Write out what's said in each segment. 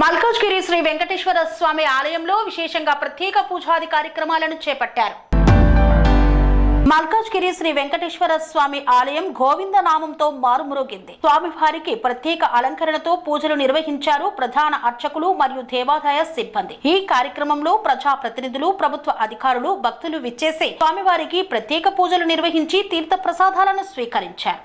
మల్కాజ్గిరి శ్రీ వెంకటేశ్వర స్వామి ఆలయంలో విశేషంగా ప్రత్యేక పూజాది కార్యక్రమాలను చేపట్టారు. మల్కాజ్గిరి శ్రీ వెంకటేశ్వర స్వామి ఆలయం గోవింద నామంతో మారుమ్రోగింది. స్వామివారికి ప్రత్యేక అలంకరణతో పూజలు నిర్వహించారు ప్రధాన అర్చకులు మరియు దేవాదాయ సిబ్బంది. ఈ కార్యక్రమంలో ప్రజా ప్రతినిధులు, ప్రభుత్వ అధికారులు, భక్తులు విచ్చేసి స్వామివారికి ప్రత్యేక పూజలు నిర్వహించి తీర్థ ప్రసాదాలను స్వీకరించారు.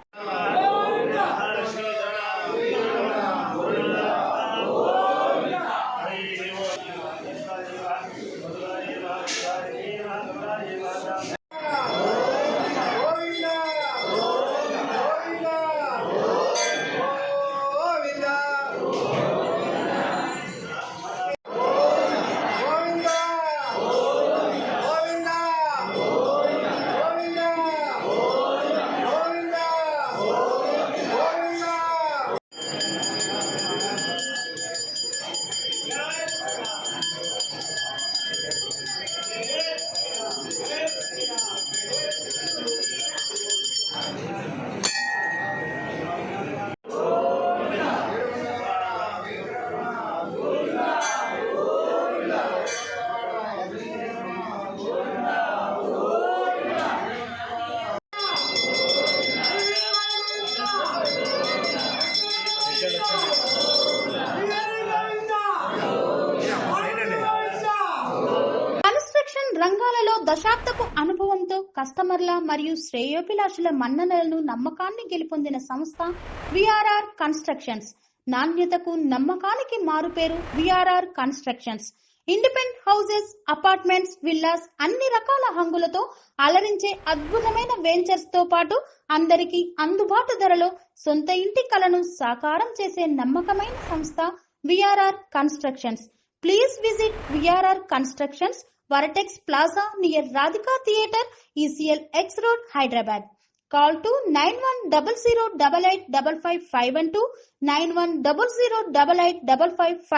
రంగాలలో దశాబ్దపు అనుభవంతో కస్టమర్ల మరియు శ్రేయోభిలాషుల మన్ననలను, నమ్మకాన్ని గెలుపొందిన సంస్థ విఆర్ఆర్ కన్స్ట్రక్షన్స్. నాణ్యతకు, నమ్మకానికి మారుపేరు VRR constructions. Independent houses, apartments, villas అన్ని రకాల హంగులతో అలరించే అద్భుతమైన వెంచర్స్ తో పాటు అందరికీ అందుబాటు ధరలో సొంత ఇంటి కలను సాకారం చేసే నమ్మకమైన సంస్థ VRR constructions. Please visit VRR constructions, Varatex Plaza near Radhika Theatre, ECL X Road, Hyderabad. Call to 9100885551 9100885559.